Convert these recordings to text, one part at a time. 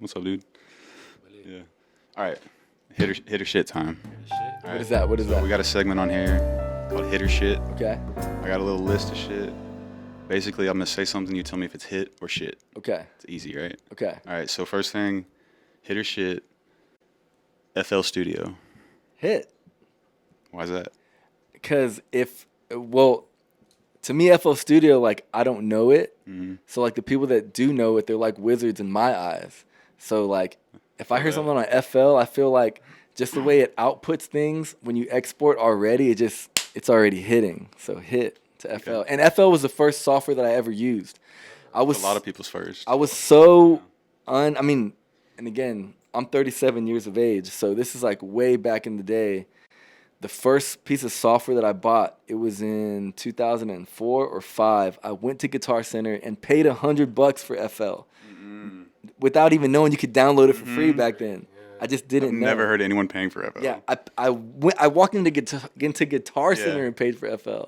What's up, dude? Yeah. All right. Hit or shit time. All right. What is that? We got a segment on here called Hit or Shit. Okay. I got a little list of shit. Basically, I'm going to say something. You tell me if it's hit or shit. Okay. It's easy, right? Okay. All right. So first thing, hit or shit, FL Studio. Hit. Why is that? Because to me, FL Studio, like, I don't know it. Mm-hmm. So, like, the people that do know it, they're like wizards in my eyes. So, like, if I hear something on FL, I feel like just the way it outputs things, when you export already, it's already hitting. So, hit to FL. Okay. And FL was the first software that I ever used. A lot of people's first. I was so and again, I'm 37 years of age, so this is like way back in the day. The first piece of software that I bought, it was in 2004 or 5. I went to Guitar Center and paid $100 for FL without even knowing you could download it for free back then. I just didn't know. Never heard anyone paying for FL. Yeah, I walked into Guitar Center and paid for FL.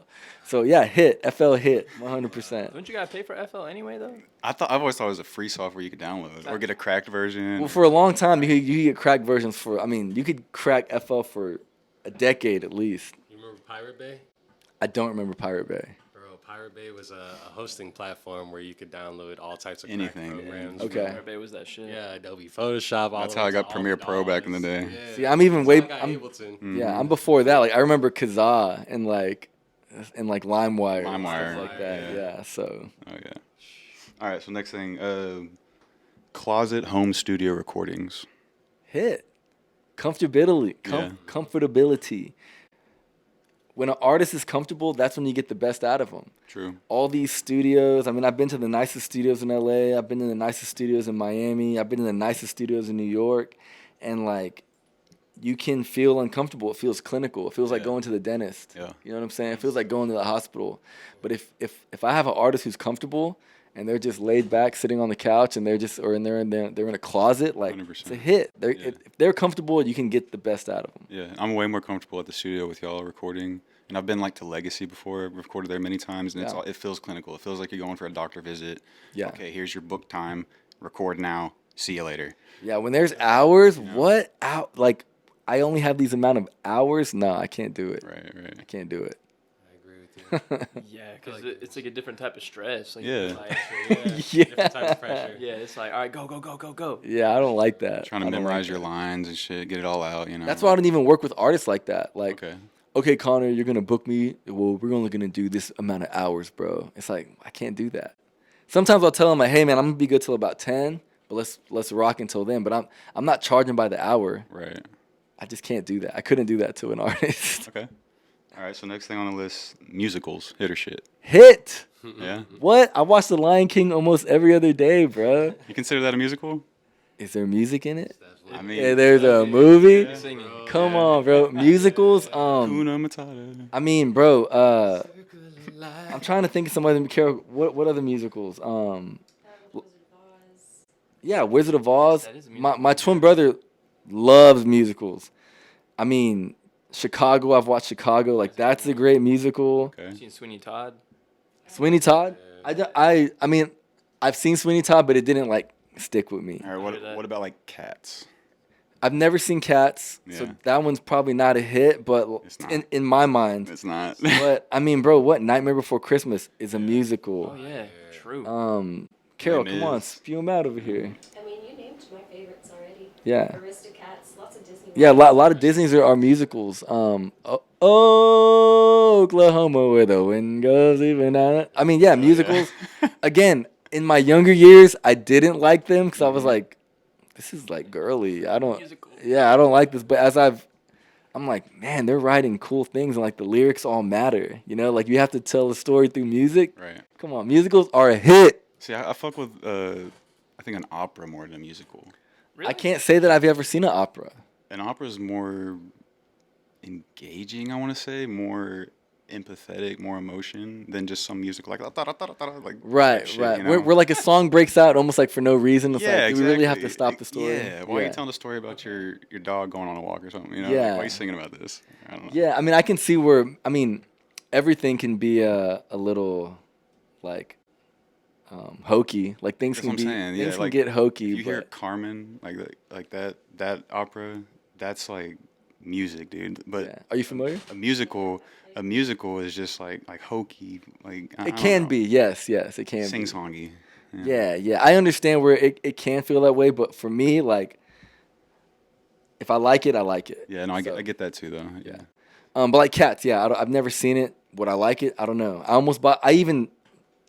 So yeah, FL hit 100%. Don't you gotta pay for FL anyway though? I've always thought it was a free software you could download or get a cracked version. Well, for a long time, you could get cracked versions you could crack FL for a decade at least. You remember Pirate Bay? I don't remember Pirate Bay. Bro, Pirate Bay was a hosting platform where you could download all types of Anything. programs. Okay. Pirate Bay was that shit. Yeah, Adobe Photoshop. That's how I got Premiere Pro back in the day. Yeah. See, I'm even That's way. how I got Ableton. Yeah, I'm before that. Like I remember Kazaa and LimeWire, and LimeWire, stuff like that. Yeah. So. Oh yeah. All right. So next thing, closet home studio recordings. Hit. Comfortability. When an artist is comfortable, that's when you get the best out of them. True. All these studios. I mean, I've been to the nicest studios in LA. I've been to the nicest studios in Miami. I've been to the nicest studios in New York, and like, you can feel uncomfortable. It feels clinical. It feels like going to the dentist. Yeah. You know what I'm saying? It feels like going to the hospital. But if I have an artist who's comfortable and they're just laid back, sitting on the couch, and they're in a closet, like 100%. it's a hit. If they're comfortable, you can get the best out of them. Yeah, I'm way more comfortable at the studio with y'all recording, and I've been like to Legacy before. I've recorded there many times, and it feels clinical. It feels like you're going for a doctor visit. Yeah. Okay, here's your book time. Record now. See you later. Yeah, when there's hours, I only have these amount of hours. No, I can't do it. Right. I can't do it. I agree with you. Yeah, because it's like a different type of stress. Like, Yeah. Different type of pressure. Yeah, it's like, all right, go. Yeah, I don't like that. Trying to I don't memorize like your that. lines and shit, get it all out, you know. That's why I don't even work with artists like that. Like, Okay. okay, Connor, you're gonna book me. Well, we're only gonna do this amount of hours, bro. It's like I can't do that. Sometimes I'll tell them like, hey man, I'm gonna be good till about 10, but let's rock until then. But I'm not charging by the hour. Right. I just can't do that. I couldn't do that to an artist. Okay. All right, so next thing on the list, musicals, hit or shit. Hit. Yeah? What? I watch The Lion King almost every other day, bro. You consider that a musical? Is there music in it? I mean, Yeah, there's a movie. Singing. Come on, bro. Musicals. Hakuna Matata. I mean, bro. I'm trying to think of some other. What other musicals? Yeah, Wizard of Oz. That is a musical. My twin brother loves musicals. I mean, Chicago. I've watched Chicago. Like that's a great musical. Okay. You seen Sweeney Todd? Sweeney Todd. I mean, I've seen Sweeney Todd, but it didn't like stick with me. All right, what about like Cats? I've never seen Cats, so Yeah. that one's probably not a hit. But It's not. in my mind, It's not. but I mean, bro, what Nightmare Before Christmas is a musical. Oh yeah, true. Carol, It come on, is. spew them out over here. I mean, you named my favorites already. Yeah. Aristocats, lots of Disney. Yeah, a lot of Disney's are musicals. Oklahoma, where the wind goes even out. I mean, yeah, musicals. Again, in my younger years, I didn't like them because I was like, this is like girly. I don't like this. But I'm like, man, they're writing cool things and like the lyrics all matter. You know, like you have to tell a story through music. Right. Come on, musicals are a hit. See, I fuck with, I think an opera more than a musical. Really? I can't say that I've ever seen an opera. An opera is more engaging, I want to say, more empathetic, more emotion than just some music like like Right, shit, right. you know? Where like a song breaks out almost like for no reason. It's Yeah, like, do we really have exactly. to stop the story? Yeah, why are you telling the story about your dog going on a walk or something? You know, Yeah. like, why are you singing about this? I don't know. Yeah, I mean, I can see where, I mean, everything can be a little, like, hokey. Like things That's can what I'm be saying. Yeah, things can like, get hokey. If you hear But Carmen, like that opera, that's like music, dude. But yeah. Are you familiar? a musical is just like hokey, like I It don't can know, be. Yes, it can be. sing-songy. Yeah. I understand where it can feel that way, but for me, like, if I like it, I like it. Yeah, no, I So, get that too, though. Yeah. But like Cats, yeah, I've never seen it. Would I like it? I don't know. I almost bought. I even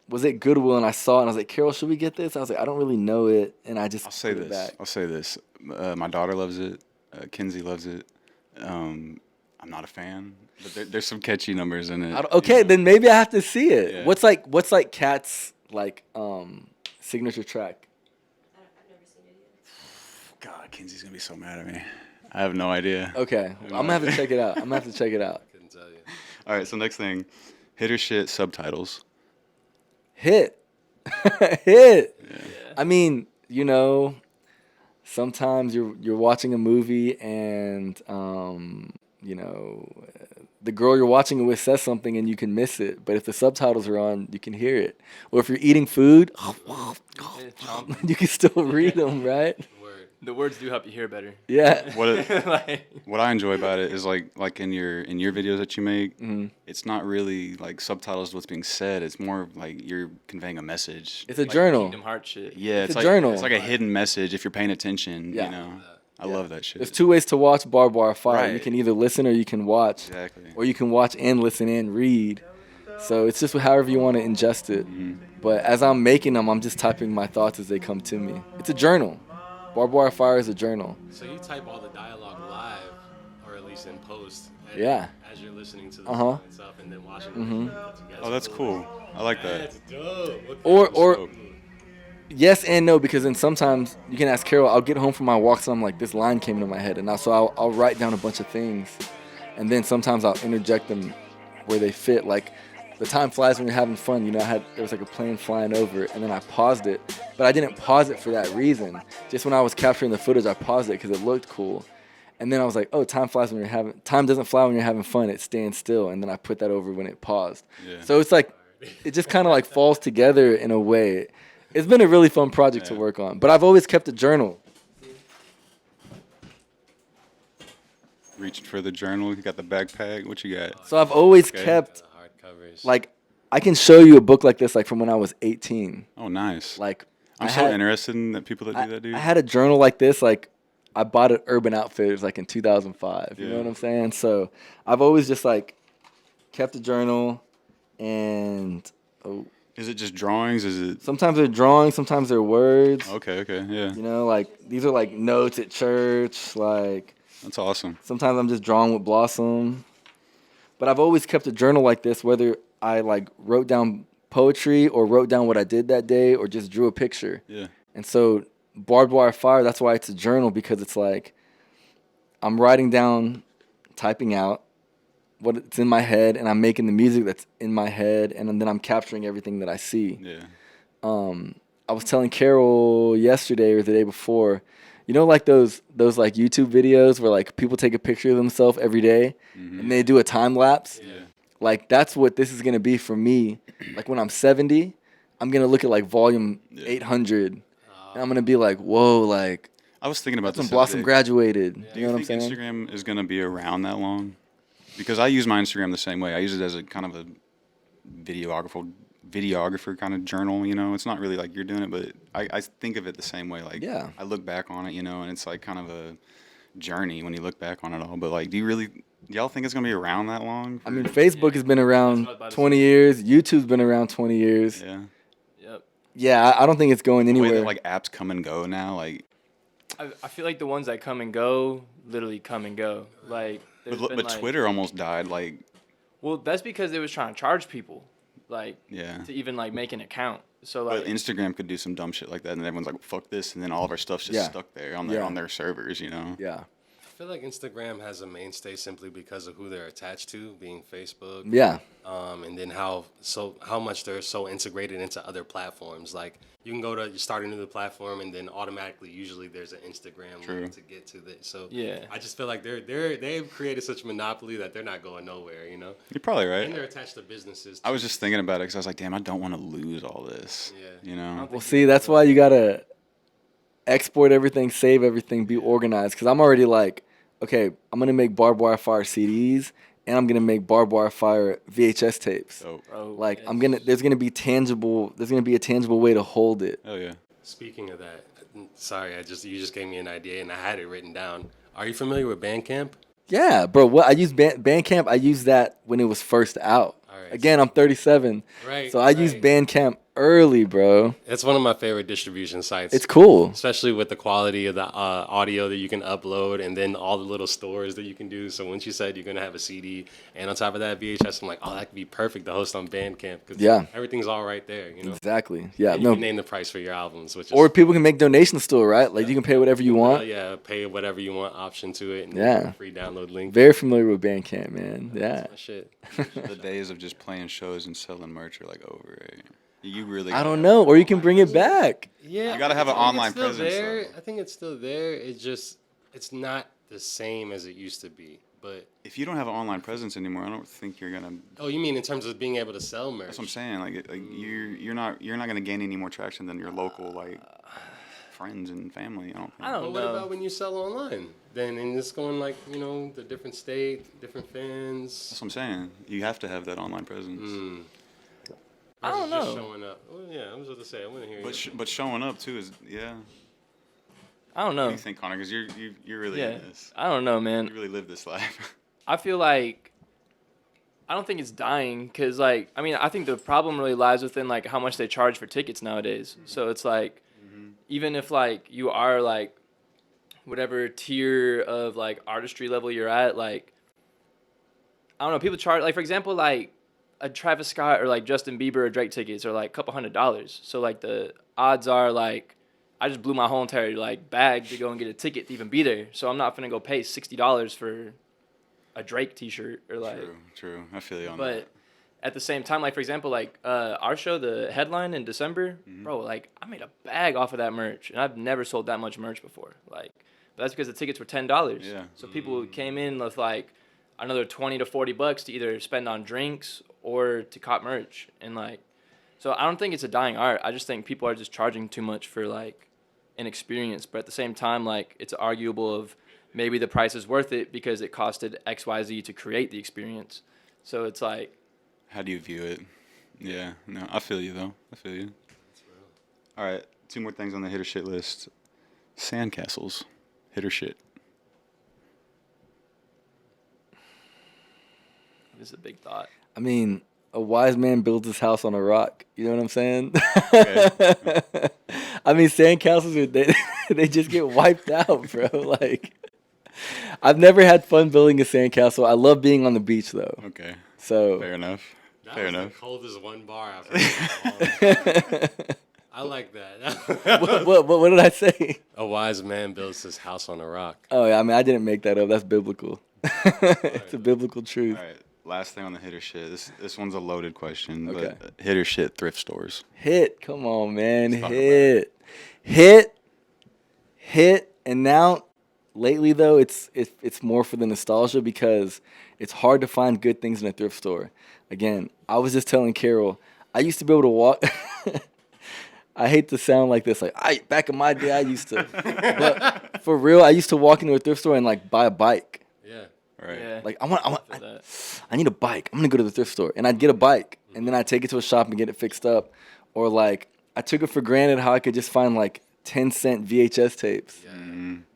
was at Goodwill and I saw it and I was like, Carol, should we get this? I was like, I don't really know it, and I just I'll say put it this. back. I'll say this. My daughter loves it. Kinsey loves it. I'm not a fan, but there's some catchy numbers in it. Okay, then maybe I have to see it. Yeah. What's like Cat's like signature track? I've never seen it either. God, Kinsey's gonna be so mad at me. I have no idea. Okay, I'm gonna have to check it out. Couldn't tell you. All right, so next thing, hit or shit subtitles. Hit. I mean, sometimes you're watching a movie and the girl you're watching it with says something and you can miss it, but if the subtitles are on, you can hear it. Or if you're eating food, you can still read them, right? Word. The words do help you hear better. Yeah. What I enjoy about it is like in your videos that you make, Mm-hmm. it's not really like subtitles to what's being said. It's more of like you're conveying a message. It's a journal. Kingdom Hearts shit. Yeah, It's it's a like journal. it's like a hidden message if you're paying attention. Yeah. You know, I love that shit. There's two ways to watch Barbed Wire Fire. You Right. can either listen or you can watch. Exactly. Or you can watch and listen and read. So it's just however you want to ingest it. But as I'm making them, I'm just typing my thoughts as they come to me. It's a journal. Barbed Wire Fire is a journal. So you type all the dialogue live, or at least in post. Yeah. As you're listening to the Uh-huh. song itself and then watching the video put together. Oh, that's cool. I like that. That's dope. Okay. Or yes and no, because then sometimes you can ask Carol, I'll get home from my walks and I'm like, this line came into my head. And I'll write down a bunch of things. And then sometimes I'll interject them where they fit. Like, the time flies when you're having fun. There was like a plane flying over, and then I paused it. But I didn't pause it for that reason. Just when I was capturing the footage, I paused it because it looked cool. And then I was like, oh, time doesn't fly when you're having fun. It stands still. And then I put that over when it paused. Yeah. So it's like, it just kind of like falls together in a way. It's been a really fun project to work on. But I've always kept a journal. Reaching for the journal. You got the backpack. What you got? So I've always Okay. kept, The hardcovers. like, I can show you a book like this, like from when I was 18. Oh, nice. Like, I'm I so had- interested in the people that do that, dude. I had a journal like this, like I bought at Urban Outfitters like in 2005. You know Yeah. what I'm saying? So I've always just like kept a journal, and Is it just drawings? Is it? sometimes they're drawings, sometimes they're words. Okay, yeah. Like these are like notes at church. Like That's awesome. sometimes I'm just drawing with Blossom. But I've always kept a journal like this, whether I like wrote down poetry or wrote down what I did that day or just drew a picture. Yeah. And so Barbed Wire Fire, that's why it's a journal, because it's like I'm writing down, typing out what's in my head, and I'm making the music that's in my head, and then I'm capturing everything that I see. Yeah. I was telling Carol yesterday or the day before, like those like YouTube videos where like people take a picture of themselves every day and they do a time lapse? Yeah. Like that's what this is gonna be for me. Like when I'm 70, I'm gonna look at like volume 800, and I'm gonna be like, whoa, like I was thinking about that's when this. the other Blossom day. graduated. Do You you know what I'm think saying? Instagram is going to be around that long? Because I use my Instagram the same way. I use it as a kind of a videographer kind of journal. It's not really like you're doing it, but I think of it the same way. Like, Yeah. I look back on it, and it's like kind of a journey when you look back on it all. But like, y'all think it's going to be around that long? I mean, Facebook has been around That's what I was about to 20 years. YouTube's been around 20 years. Yeah. Yep. Yeah, I don't think it's going The way anywhere. that like apps come and go now, like, I feel like the ones that come and go literally come and go. Like, there's but been, like, Twitter almost died. Like, Well, that's because they was trying to charge people, like, yeah. to even like make an account. So like, But Instagram could do some dumb shit like that, and everyone's like, "Fuck this," and then all of our stuff's just Yeah. stuck there on Yeah. their servers. Yeah. feel like Instagram has a mainstay simply because of who they're attached to, being Facebook. Yeah. And then how much they're so integrated into other platforms. Like you can you start a new platform, and then automatically, usually there's an Instagram link to get to this. So Yeah. I just feel like they've created such a monopoly that they're not going nowhere. You know. You're probably right. And they're attached to businesses. I was just thinking about it because I was like, damn, I don't want to lose all this. Yeah. You know. Well, see, that's why you gotta export everything, save everything, be organized. Because I'm already like, okay, I'm gonna make barbed wire fire CDs, and I'm gonna make barbed wire fire VHS tapes. So, Bro, Like yes. there's gonna be a tangible way to hold it. oh yeah. Speaking of that, sorry, you just gave me an idea, and I had it written down. Are you familiar with Bandcamp? Yeah, bro. What I use Bandcamp. I used that when it was first out. All right. Again, I'm 37, Right. so I used right. Bandcamp early, bro. It's one of my favorite distribution sites. It's cool. Especially with the quality of the audio that you can upload, and then all the little stores that you can do. So once you said you're gonna have a CD, and on top of that VHS, I'm like, oh, that could be perfect to host on Bandcamp because Yeah. everything's all right there. You know, Exactly. Yeah. and you No. can name the price for your albums, which is Or people can make donations still, right? Like you can pay whatever you want. yeah, pay whatever you want option to it, and Yeah. free download link. Very familiar with Bandcamp, man. Yeah. My shit. The days of just playing shows and selling merch are like over. Right? You really. I gotta don't have know. an Or you can online bring it presence. back. Yeah, You gotta have I an think online it's still presence, there. though. I think it's still there. It's not the same as it used to be. But If you don't have an online presence anymore, I don't think you're gonna. oh, you mean in terms of being able to sell merch? That's what I'm saying. Like you're not gonna gain any more traction than your local like friends and family. I don't think. I don't But what know. about when you sell online? Then and it's going like the different state, different fans. That's what I'm saying. You have to have that online presence. I don't Versus just know. showing up. Oh yeah, I was about to say I want to hear But you. but showing up too is yeah. I don't What know. do you think, Connor? Because you're really Yeah. in this. I don't know, man. You really live this life. I feel like I don't think it's dying because, like, I mean, I think the problem really lies within like how much they charge for tickets nowadays. So it's like, even if like you are like whatever tier of like artistry level you're at, like, I don't know, people charge like for example like a Travis Scott or like Justin Bieber or Drake tickets are like a couple $100s. So like the odds are like I just blew my whole entire like bag to go and get a ticket to even be there. So I'm not gonna go pay $60 for a Drake T-shirt or like. True. I feel you on But that. at the same time, like for example, like our show, the headline in December, bro, like I made a bag off of that merch, and I've never sold that much merch before. Like, but that's because the tickets were $10. Yeah. So people came in with like another $20 to $40 to either spend on drinks or to cop merch, and like, so I don't think it's a dying art. I just think people are just charging too much for like an experience. But at the same time, like it's arguable of maybe the price is worth it because it costed XYZ to create the experience. So it's like. How do you view it? Yeah. No, I feel you though. I feel you. All right. 2 more things on the hit or shit list. Sandcastles. Hit or shit. This is a big thought. I mean, a wise man builds his house on a rock. You know what I'm saying? Okay. I mean, sandcastles they just get wiped out, bro. Like, I've never had fun building a sandcastle. I love being on the beach though. Okay. So Fair enough. That Fair was enough. the coldest one bar I've heard. I like that. what did I say? A wise man builds his house on a rock. Oh yeah, I mean, I didn't make that up. That's biblical. It's a biblical truth. All right. Last thing on the hit or shit. This one's a loaded question. Okay. But hit or shit thrift stores. Hit, come on, man, Let's talk hit, and now lately though, it's more for the nostalgia because it's hard to find good things in a thrift store. Again, I was just telling Carol, I used to be able to walk. I hate to sound like this, like back in my day, I used to, but for real, I used to walk into a thrift store and like buy a bike. Yeah. Right. Yeah. Like I feel that. I need a bike. I'm gonna go to the thrift store, and I'd get a bike, and then I'd take it to a shop and get it fixed up, or like I took it for granted how I could just find like 10-cent VHS tapes.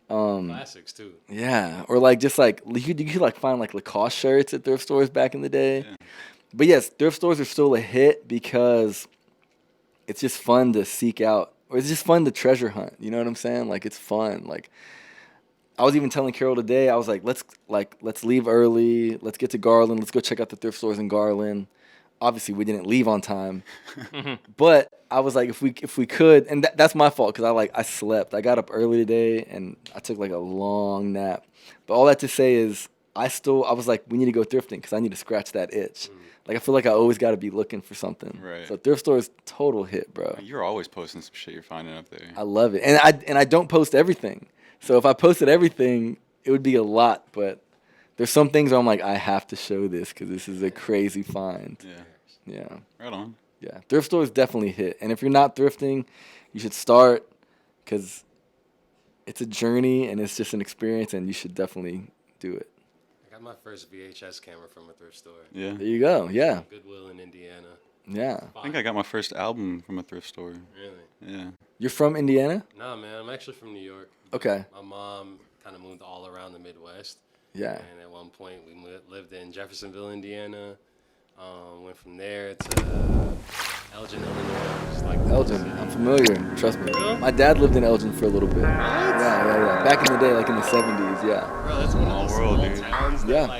Classics too. Yeah, or like just like you could like find like Lacoste shirts at thrift stores back in the day. But yes, thrift stores are still a hit because it's just fun to seek out, or it's just fun to treasure hunt. You know what I'm saying? Like it's fun. Like I was even telling Carol today, I was like, let's leave early. Let's get to Garland. Let's go check out the thrift stores in Garland. obviously we didn't leave on time, but I was like, if we could, and that's my fault because I slept. I got up early today and I took like a long nap. But all that to say is, I was like, we need to go thrifting because I need to scratch that itch. Like I feel like I always got to be looking for something. Right. So thrift store is total hit, bro. You're always posting some shit you're finding up there. I love it, and I don't post everything. So if I posted everything, it would be a lot. But there's some things where I'm like, I have to show this because this is a crazy find. Yeah. Yeah. Right on. Yeah. Thrift stores definitely hit, and if you're not thrifting, you should start because it's a journey and it's just an experience, and you should definitely do it. I got my first VHS camera from a thrift store. Yeah. There you go. Yeah. Goodwill in Indiana. Yeah. I think I got my first album from a thrift store. Really? Yeah. You're from Indiana? No, man. I'm actually from New York. Okay. My mom kind of moved all around the Midwest. Yeah. And at one point, we lived in Jeffersonville, Indiana. Went from there to Elgin, Illinois. Just like Elgin, I'm familiar. Trust me. Really? My dad lived in Elgin for a little bit. Yeah. Back in the day, like in the 70s. Yeah. Bro, that's one of those Small world, small dude. towns that, Yeah. like,